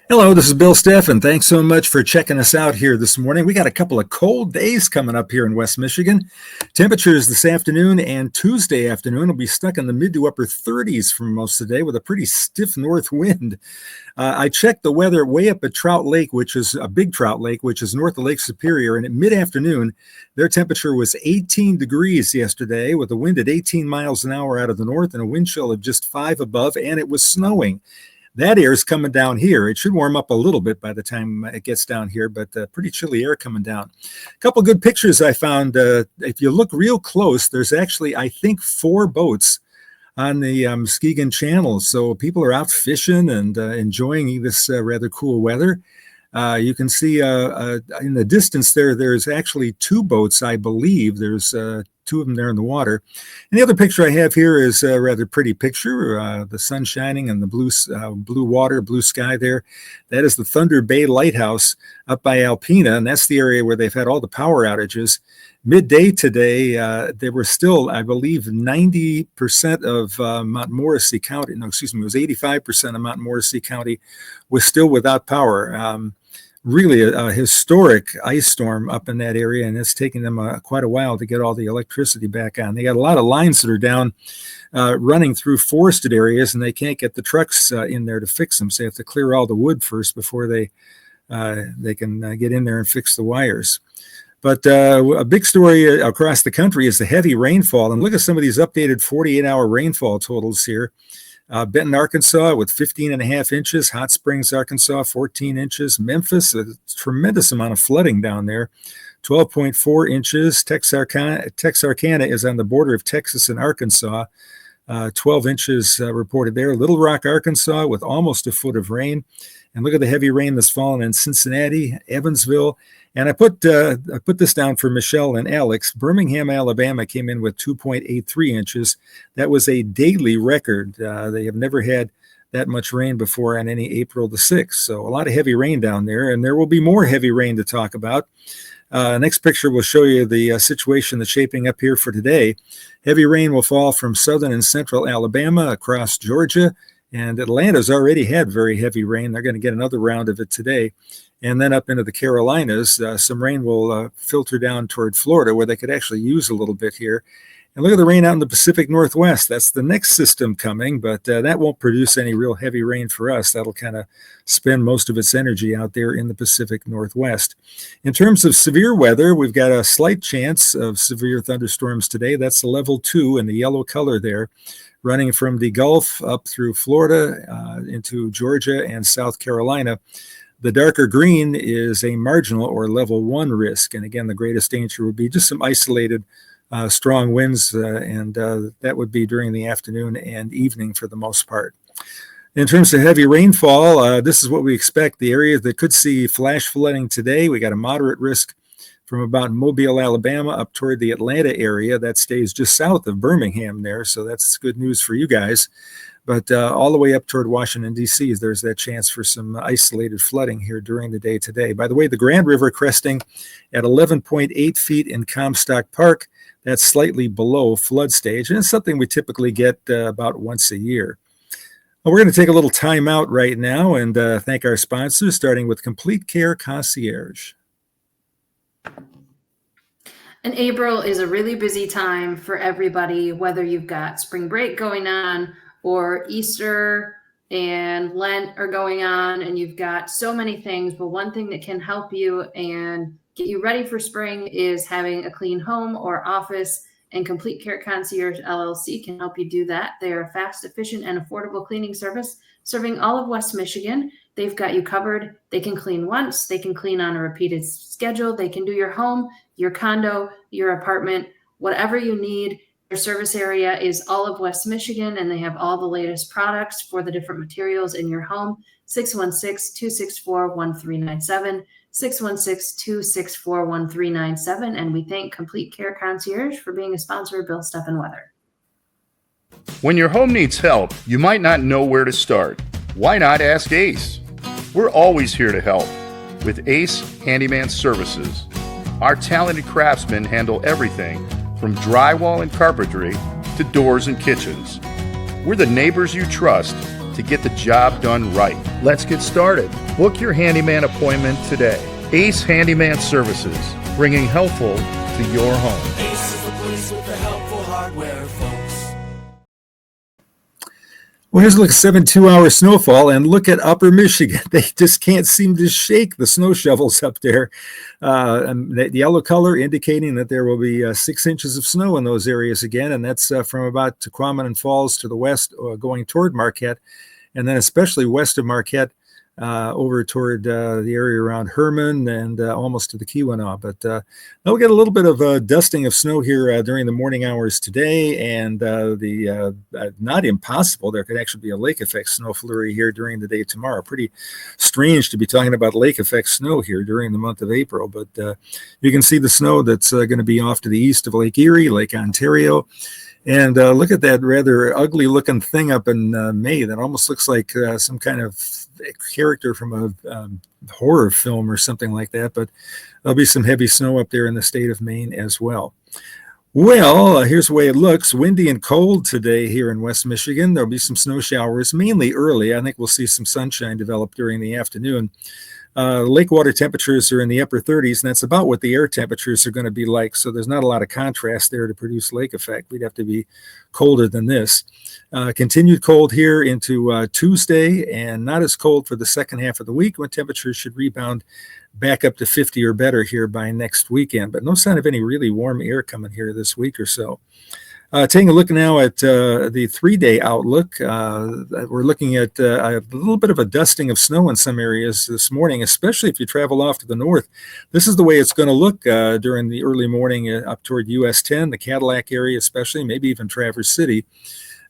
Hello, this is Bill Steffen. Thanks so much for checking us out here this morning. We got a couple of cold days coming up here in West Michigan. Temperatures this afternoon and Tuesday afternoon will be stuck in the mid to upper 30s for most of the day with a pretty stiff north wind. I checked the weather way up at Trout Lake, which is a big Trout Lake, which is north of Lake Superior. And at mid-afternoon, their temperature was 18 degrees yesterday with a wind at 18 miles an hour out of the north and a wind chill of just 5 above, and it was snowing. That air is coming down here. It should warm up a little bit by the time it gets down here, but pretty chilly air coming down. A couple good pictures I found. If you look real close, there's actually, I think, 4 boats on the Muskegon Channel. So people are out fishing and enjoying this rather cool weather. You can see in the distance there's actually 2 boats, I believe. There's 2 of them there in the water. And the other picture I have here is a rather pretty picture. The sun shining and the blue water, blue sky there. That is the Thunder Bay Lighthouse up by Alpena, and that's the area where they've had all the power outages. Midday today, there were still, I believe, 90% of Mount Morrissey County. No, excuse me, it was 85% of Mount Morrissey County was still without power. Really a historic ice storm up in that area, and it's taking them quite a while to get all the electricity back on. They got a lot of lines that are down running through forested areas, and they can't get the trucks in there to fix them. So they have to clear all the wood first before they can get in there and fix the wires. But a big story across the country is the heavy rainfall. And look at some of these updated 48-hour rainfall totals here. Benton, Arkansas with 15 and a half inches. Hot Springs, Arkansas, 14 inches. Memphis, a tremendous amount of flooding down there, 12.4 inches. Texarkana is on the border of Texas and Arkansas, 12 inches reported there. Little Rock, Arkansas with almost a foot of rain. And look at the heavy rain that's fallen in Cincinnati, Evansville. And I put this down for Michelle and Alex. Birmingham, Alabama came in with 2.83 inches. That was a daily record. They have never had that much rain before on any April the 6th. So a lot of heavy rain down there, and there will be more heavy rain to talk about. Next picture will show you the situation that's shaping up here for today. Heavy rain will fall from southern and central Alabama across Georgia, and Atlanta's already had very heavy rain. They're going to get another round of it today. And then up into the Carolinas, some rain will filter down toward Florida, where they could actually use a little bit here. And look at the rain out in the Pacific Northwest. That's the next system coming, but that won't produce any real heavy rain for us. That'll kind of spend most of its energy out there in the Pacific Northwest. In terms of severe weather, we've got a slight chance of severe thunderstorms today. That's level 2 in the yellow color there, running from the Gulf up through Florida into Georgia and South Carolina. The darker green is a marginal or level 1 risk. And again, the greatest danger would be just some isolated strong winds, and that would be during the afternoon and evening for the most part. In terms of heavy rainfall, this is what we expect. The area that could see flash flooding today, we got a moderate risk from about Mobile, Alabama, up toward the Atlanta area. That stays just south of Birmingham there, so that's good news for you guys. But all the way up toward Washington, D.C., there's that chance for some isolated flooding here during the day today. By the way, the Grand River cresting at 11.8 feet in Comstock Park. That's slightly below flood stage, and it's something we typically get about once a year. Well, we're going to take a little time out right now and thank our sponsors, starting with Complete Care Concierge. And April is a really busy time for everybody, whether you've got spring break going on or Easter and Lent are going on, and you've got so many things. But one thing that can help you and get you ready for spring is having a clean home or office, and Complete Care Concierge LLC can help you do that. They are a fast, efficient, and affordable cleaning service serving all of West Michigan. They've got you covered. They can clean once. They can clean on a repeated schedule. They can do your home, your condo, your apartment, whatever you need. Their service area is all of West Michigan, and they have all the latest products for the different materials in your home. 616-264-1397, 616-264-1397. And we thank Complete Care Concierge for being a sponsor of Bill, Steffen Weather. When your home needs help, you might not know where to start. Why not ask Ace? We're always here to help with Ace Handyman Services. Our talented craftsmen handle everything from drywall and carpentry to doors and kitchens. We're the neighbors you trust to get the job done right. Let's get started. Book your handyman appointment today. Ace Handyman Services, bringing helpful to your home. Ace is the place with the helpful hardware, folks. Well, here's a look at 7 2-hour snowfall, and look at Upper Michigan. They just can't seem to shake the snow shovels up there. And the yellow color indicating that there will be 6 inches of snow in those areas again, and that's from about Tequamanon Falls to the west, going toward Marquette, and then especially west of Marquette, over toward the area around Herman and almost to the Keweenaw. But we'll get a little bit of dusting of snow here during the morning hours today, and not impossible. There could actually be a lake effect snow flurry here during the day tomorrow. Pretty strange to be talking about lake effect snow here during the month of April, but you can see the snow that's going to be off to the east of Lake Erie, Lake Ontario. And look at that rather ugly looking thing up in May that almost looks like some kind of character from a horror film or something like that. But there'll be some heavy snow up there in the state of Maine as well. Well, here's the way it looks. Windy and cold today here in West Michigan. There'll be some snow showers, mainly early. I think we'll see some sunshine develop during the afternoon. Lake water temperatures are in the upper 30s, and that's about what the air temperatures are going to be like. So there's not a lot of contrast there to produce lake effect. We'd have to be colder than this. Continued cold here into Tuesday, and not as cold for the second half of the week, when temperatures should rebound back up to 50 or better here by next weekend. But no sign of any really warm air coming here this week or so. Taking a look now at the 3-day outlook, we're looking at a little bit of a dusting of snow in some areas this morning, especially if you travel off to the north. This is the way it's going to look during the early morning up toward US 10, the Cadillac area especially, maybe even Traverse City.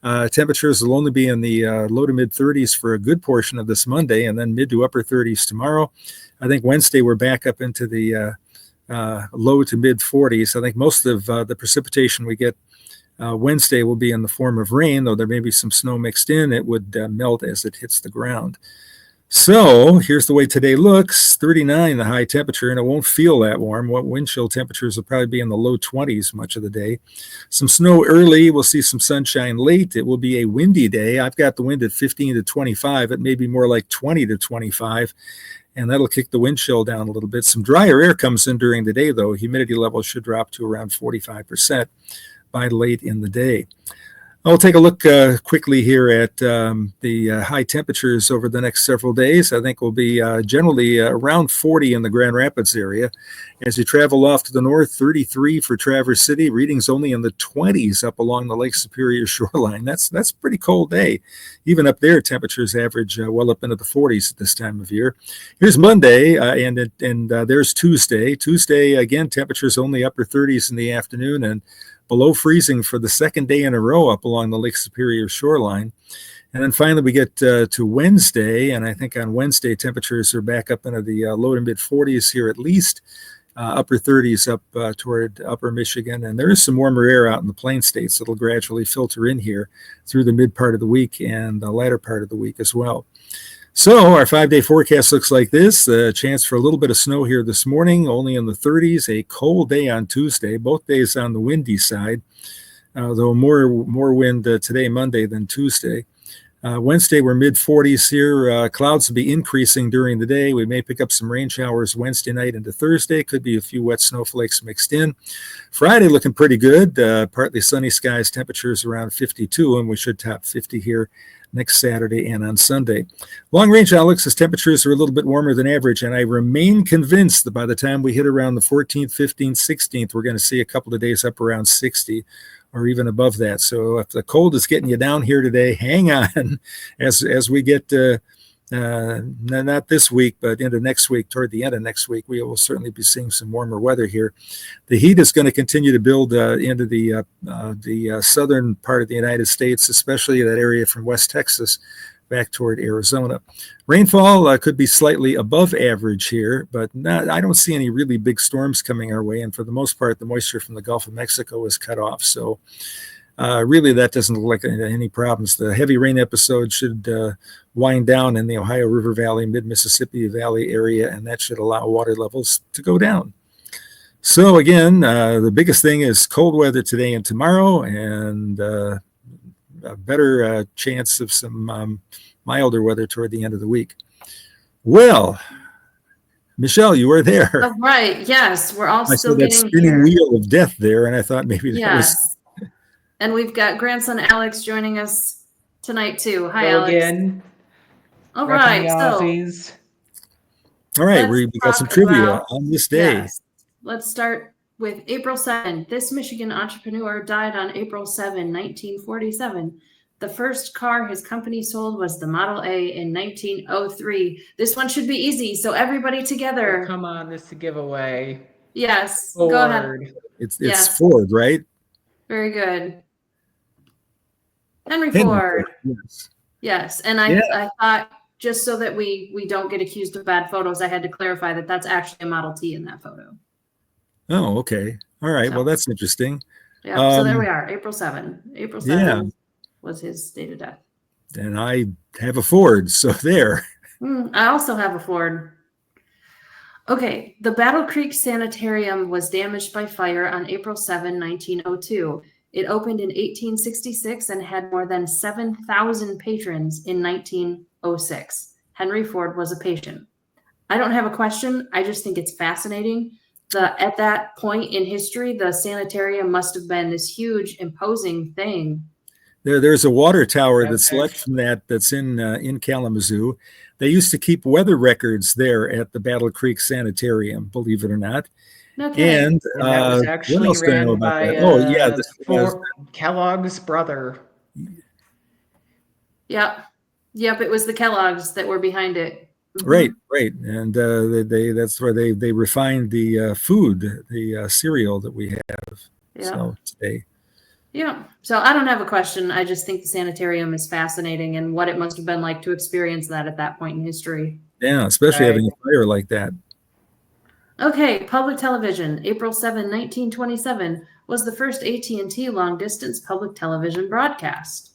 Temperatures will only be in the low to mid 30s for a good portion of this Monday, and then mid to upper 30s tomorrow. I think Wednesday we're back up into the low to mid 40s. I think most of the precipitation we get Wednesday will be in the form of rain, though there may be some snow mixed in. It would melt as it hits the ground. So here's the way today looks. 39 the high temperature, and it won't feel that warm. What wind chill temperatures will probably be in the low 20s much of the day. Some snow early. We'll see some sunshine late. It will be a windy day. I've got the wind at 15 to 25. It may be more like 20 to 25. And that'll kick the wind chill down a little bit. Some drier air comes in during the day, though. Humidity levels should drop to around 45% by late in the day. I'll take a look quickly here at the high temperatures over the next several days. I think we'll be generally around 40 in the Grand Rapids area. As you travel off to the north, 33 for Traverse City, readings only in the 20s up along the Lake Superior shoreline. That's a pretty cold day. Even up there, temperatures average well up into the 40s at this time of year. Here's Monday, and there's Tuesday. Tuesday, again, temperatures only upper 30s in the afternoon, and below freezing for the second day in a row up along the Lake Superior shoreline. And then finally we get to Wednesday, and I think on Wednesday temperatures are back up into the low to mid 40s here at least, upper 30s up toward upper Michigan. And there is some warmer air out in the plain states that'll gradually filter in here through the mid part of the week and the latter part of the week as well. So our 5-day forecast looks like this. A chance for a little bit of snow here this morning, only in the 30s. A cold day on Tuesday, both days on the windy side, though more wind today, Monday, than Tuesday. Wednesday, we're mid 40s here. Clouds will be increasing during the day. We may pick up some rain showers Wednesday night into Thursday. Could be a few wet snowflakes mixed in. Friday looking pretty good. Partly sunny skies, temperatures around 52, and we should top 50 here next Saturday and on Sunday. Long range outlook says temperatures are a little bit warmer than average, and I remain convinced that by the time we hit around the 14th, 15th, 16th, we're going to see a couple of days up around 60 or even above that. So if the cold is getting you down here today, hang on as we get not this week, but into next week, toward the end of next week, we will certainly be seeing some warmer weather here. The heat is going to continue to build into the southern part of the United States, especially that area from West Texas back toward Arizona. Rainfall could be slightly above average here, but I don't see any really big storms coming our way. And for the most part, the moisture from the Gulf of Mexico is cut off. So really, that doesn't look like any problems. The heavy rain episode should wind down in the Ohio River Valley, mid-Mississippi Valley area, and that should allow water levels to go down. So again, the biggest thing is cold weather today and tomorrow, and a better chance of some milder weather toward the end of the week. Well, Michelle, you were there. Oh, right. Yes, we're all I still saw that getting spinning here. wheel of death there, and I thought maybe that was. Yes. And we've got grandson Alex joining us tonight too. Hi, Go Alex. again. All Repping right. the So Aussies. All right, let's we got some talk trivia about- on this day. yes. Let's start with April 7th. This Michigan entrepreneur died on April 7, 1947. The first car his company sold was the Model A in 1903. This one should be easy, so everybody together. Oh, come on, this is a giveaway. Yes, Ford. go ahead. It's Yes. Ford, right? Very good. Henry Henry Ford. Yes. Yes, and Yeah. I thought just so that we don't get accused of bad photos, I had to clarify that that's actually a Model T in that photo. Oh, okay. All right. So- Well, that's interesting. Yeah, so there we are, April 7. April 7 Yeah. was his date of death. And I have a Ford, so there. I also have a Ford. Okay, the Battle Creek Sanitarium was damaged by fire on April 7, 1902. It opened in 1866 and had more than 7,000 patrons in 1906. Henry Ford was a patient. I don't have a question. I just think it's fascinating. At that point in history, the sanitarium must have been this huge, imposing thing. There's a water tower Okay. that's left from that's in Kalamazoo. They used to keep weather records there at the Battle Creek Sanitarium, believe it or not. No kidding. And And that was what actually else do I know ran about by that? Oh, yeah, this was, Kellogg's brother. Yep. It was the Kellogg's that were behind it. Mhm. right. And that's where they refined the food, the cereal that we have Yeah. so today. Yeah. So I don't have a question. I just think the sanitarium is fascinating and what it must have been like to experience that at that point in history. Yeah, especially Right. having a fire like that. Okay, public television, April 7, 1927 was the first AT&T long-distance public television broadcast.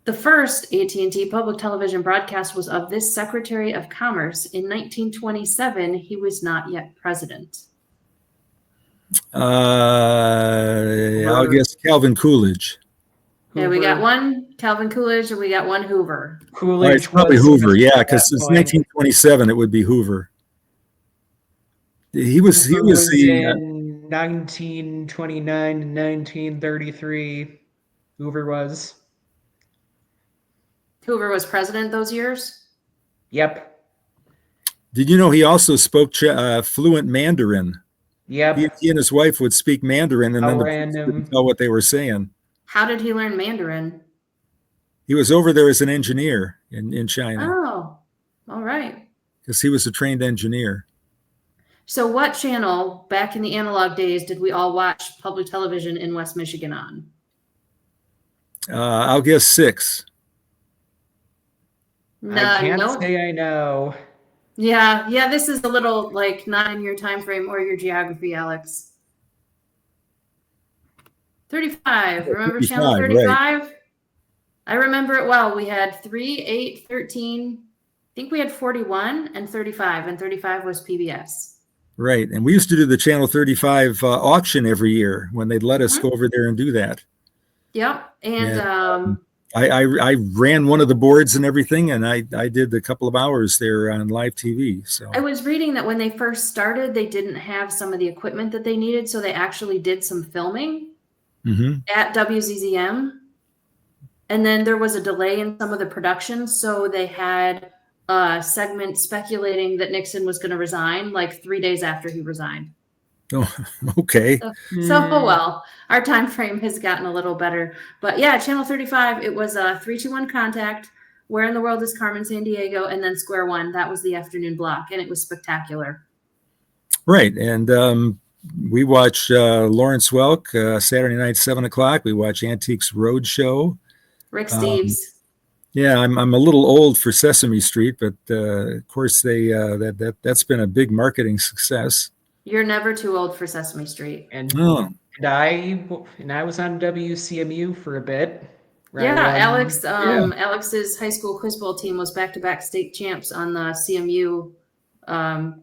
The first AT&T public television broadcast was of this Secretary of Commerce. In 1927, he was not yet president. I'll guess Calvin Coolidge. Yeah, we got Hoover. one Calvin Coolidge and we got one Hoover. Coolidge. Oh, it's probably was Hoover, president yeah, at because that it's point. 1927. It would be Hoover. He was Hoover was the in 1929 and 1933. Hoover was. Hoover was president those years? Yep. Did you know he also spoke fluent Mandarin? Yep. He and his wife would speak Mandarin, and How then the random. priest couldn't tell what they were saying. How did he learn Mandarin? He was over there as an engineer in China Oh, all right. because he was a trained engineer. So what channel back in the analog days did we all watch public television in West Michigan on? I'll guess 6. I can't no. say I know. Yeah, this is a little like not in your time frame or your geography, Alex. 35. Remember channel 35, right. 35? I remember it well. We had 3, 8, 13. I think we had 41 and 35, and 35 was PBS. Right. And we used to do the Channel 35 auction every year when they'd let us go over there and do that. Yep. And Yeah. I ran one of the boards and everything, and I did a couple of hours there on live TV. So I was reading that when they first started, they didn't have some of the equipment that they needed, so they actually did some filming Mhm. at WZZM. And then there was a delay in some of the production, so they had a segment speculating that Nixon was going to resign like 3 days after he resigned. Oh, okay. So, well, our time frame has gotten a little better. But yeah, Channel 35, it was a 321 contact. Where in the world is Carmen Sandiego? And then Square One. That was the afternoon block, and it was spectacular. Right. And we watch Lawrence Welk Saturday night, 7:00. We watch Antiques Roadshow. Rick Steves. Yeah, I'm a little old for Sesame Street, but of course that's been a big marketing success. You're never too old for Sesame Street. And Oh, I was on WCMU for a bit. Yeah, Alex. Yeah. Alex's high school quiz bowl team was back-to-back state champs on the CMU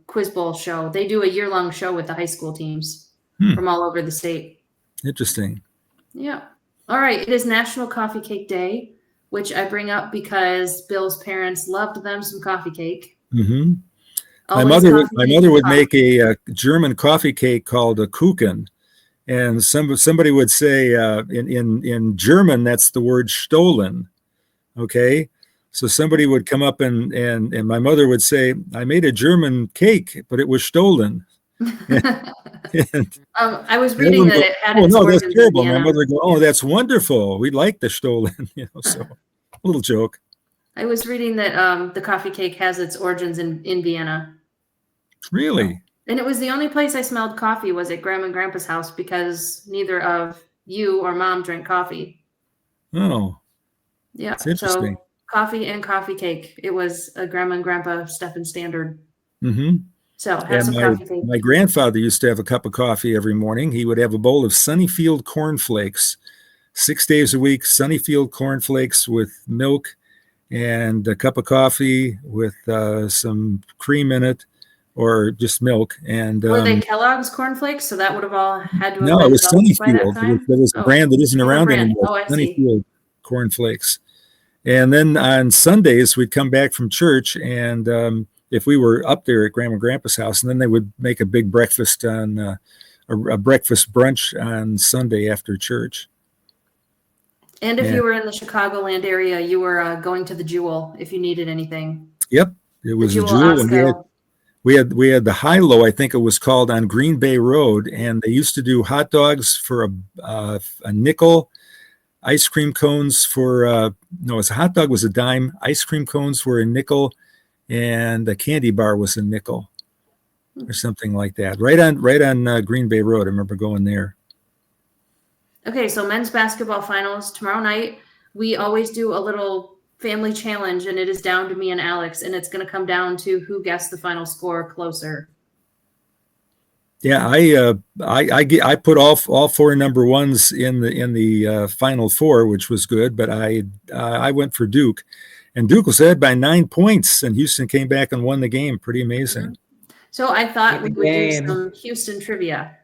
quiz bowl show. They do a year-long show with the high school teams from all over the state. interesting. Yeah. All right. It is National Coffee Cake Day. which I bring up because Bill's parents loved them some coffee cake. Mm-hmm. My Always mother coffee cake and would coffee. make a German coffee cake called a Kuchen, and somebody would say in German that's the word stolen. Okay, so somebody would come up and my mother would say, "I made a German cake, but it was stolen." And I was the other reading one that go, it had "Oh its no, that's origins in terrible." My Vienna. mother would go, "Oh, that's wonderful. We like the stolen." So a little joke. I was reading that the coffee cake has its origins in Vienna. Really? And it was the only place I smelled coffee was at Grandma and Grandpa's house because neither of you or Mom drank coffee. Oh, Yeah, it's interesting. so coffee and coffee cake. It was a Grandma and Grandpa Steffen standard. Mm-hmm. So have And some coffee cake. my grandfather used to have a cup of coffee every morning. He would have a bowl of Sunnyfield cornflakes, 6 days a week, Sunnyfield cornflakes with milk and a cup of coffee with some cream in it or just milk. And Were they Kellogg's cornflakes? So that would have all had to have no, it been was developed by that Sunnyfield. time? It was a Oh, brand that isn't different around brand. anymore. Oh, I see. Sunnyfield cornflakes. And then on Sundays, we'd come back from church, and if we were up there at Grandma and Grandpa's house, and then they would make a big breakfast on a breakfast brunch on Sunday after church. And if Yeah. you were in the Chicagoland area, you were going to the Jewel if you needed anything. Yep, it was The a Jewel jewel, and Osco. we had the High Low, I think it was called, on Green Bay Road, and they used to do hot dogs for a nickel. Ice cream cones for no, it's a hot dog was a dime. Ice cream cones were a nickel, and a candy bar was a nickel, or something like that. Right on Green Bay Road. I remember going there. Okay, so men's basketball finals tomorrow night. We always do a little family challenge, and it is down to me and Alex, and it's going to come down to who guessed the final score closer. Yeah, I put all four number ones in the final four, which was good. But I went for Duke, and Duke was ahead by 9 points, and Houston came back and won the game. Pretty amazing. So I thought we Good would do game. some Houston trivia.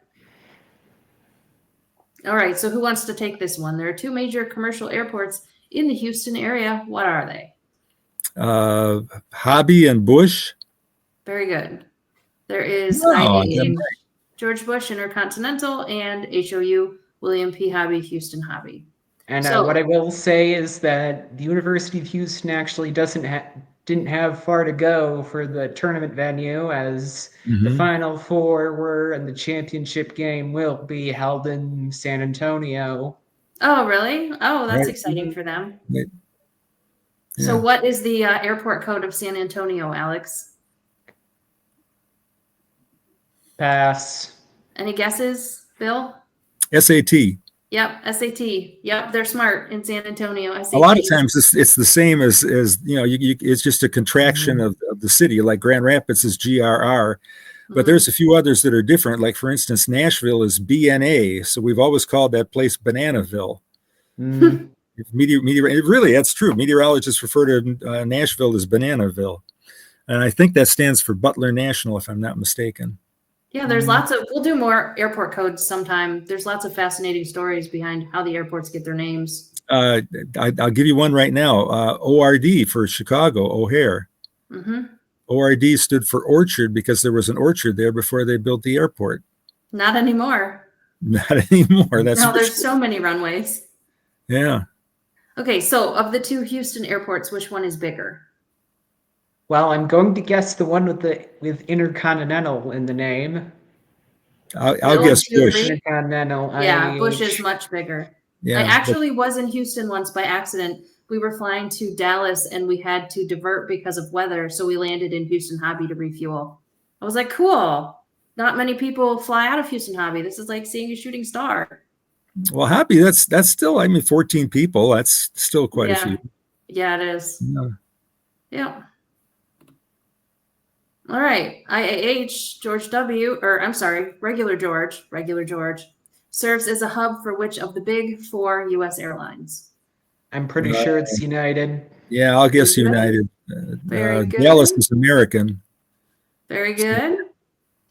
All right, so who wants to take this one? There are two major commercial airports in the Houston area. What are they? Hobby and Bush. Very good. There is No, IAH, George Bush Intercontinental, and HOU, William P. Hobby, Houston Hobby. And So- what I will say is that the University of Houston actually didn't have far to go for the tournament venue, as the Final Four were and the championship game will be held in San Antonio. Oh, really? Oh, that's Right. exciting for them. Right. So Yeah. what is the airport code of San Antonio, Alex? Pass. Any guesses, Bill? SAT. Yep, SAT. Yep, they're smart in San Antonio. SAT. A lot of times it's the same as it's just a contraction of the city. Like Grand Rapids is GRR, but there's a few others that are different. Like for instance, Nashville is BNA, so we've always called that place Bananaville. Really, that's true. Meteorologists refer to Nashville as Bananaville, and I think that stands for Butler National, if I'm not mistaken. Yeah, there's lots of, we'll do more airport codes sometime. There's lots of fascinating stories behind how the airports get their names. I'll give you one right now. ORD for Chicago, O'Hare. ORD stood for orchard because there was an orchard there before they built the airport. Not anymore. Not anymore. That's Now for there's sure. so many runways. Yeah. Okay, so of the two Houston airports, which one is bigger? Well, I'm going to guess the one with Intercontinental in the name. I'll Bill, guess do you Bush. agree? Intercontinental. Yeah, IH. Bush is much bigger. Yeah. I actually was in Houston once by accident. We were flying to Dallas and we had to divert because of weather. So we landed in Houston Hobby to refuel. I was like, cool. Not many people fly out of Houston Hobby. This is like seeing a shooting star. Well, happy. That's still, 14 people. That's still quite a few. Yeah, it is. Yeah. Yeah. All right. IAH, George W., or I'm sorry, regular George, serves as a hub for which of the big four U.S. airlines? I'm pretty sure it's United. Yeah, I'll guess Very United. Very good. Dallas is American. Very good.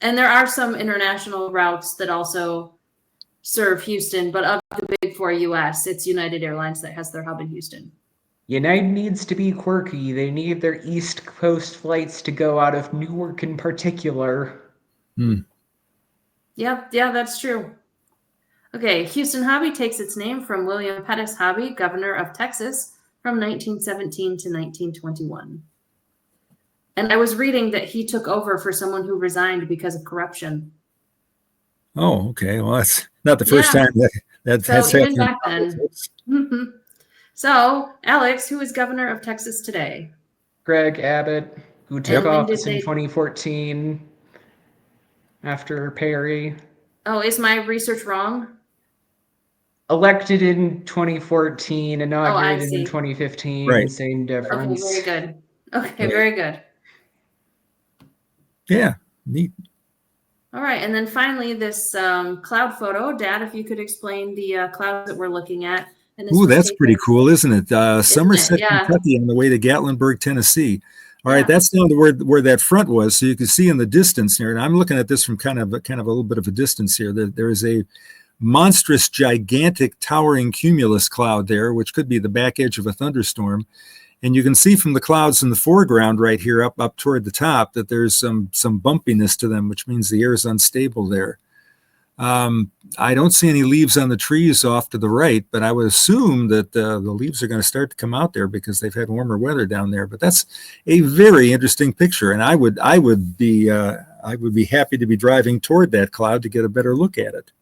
And there are some international routes that also serve Houston, but of the big four U.S., it's United Airlines that has their hub in Houston. United needs to be quirky. They need their East Coast flights to go out of Newark in particular. Yeah, that's true. Okay, Houston Hobby takes its name from William Pettus Hobby, governor of Texas, from 1917 to 1921. And I was reading that he took over for someone who resigned because of corruption. Oh, okay. Well, that's not the first time that's even happened. back then. So, Alex, who is governor of Texas today? Greg Abbott, who took when office did in they- 2014 after Perry. Oh, is my research wrong? Elected in 2014, inaugurated see. in 2015. Right. Same difference. Okay, very good. Okay, very good. Yeah, neat. All right, and then finally, this cloud photo. Dad, if you could explain the clouds that we're looking at. And this Ooh, was that's taken- pretty cool, isn't it? Somerset, Yeah. Kentucky, on the way to Gatlinburg, Tennessee. All right, Yeah. that's down to where that front was, so you can see in the distance here. And I'm looking at this from kind of a little bit of a distance here. There is a monstrous, gigantic, towering cumulus cloud there, which could be the back edge of a thunderstorm. And you can see from the clouds in the foreground right here up toward the top that there's some bumpiness to them, which means the air is unstable there. I don't see any leaves on the trees off to the right, but I would assume that the leaves are going to start to come out there because they've had warmer weather down there. But that's a very interesting picture, and I would be happy to be driving toward that cloud to get a better look at it.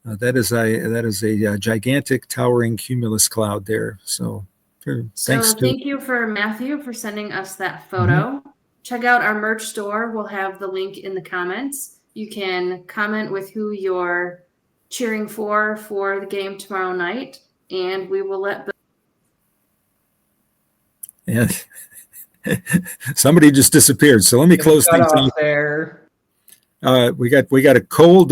That is a gigantic, towering cumulus cloud there. So thank you for Matthew for sending us that photo. Check out our merch store. We'll have the link in the comments. You can comment with who you're cheering for the game tomorrow night, and we will let. And somebody just disappeared. So let me close things off out there. We got a cold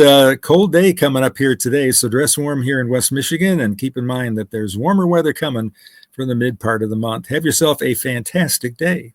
day coming up here today. So dress warm here in West Michigan, and keep in mind that there's warmer weather coming for the mid part of the month. Have yourself a fantastic day.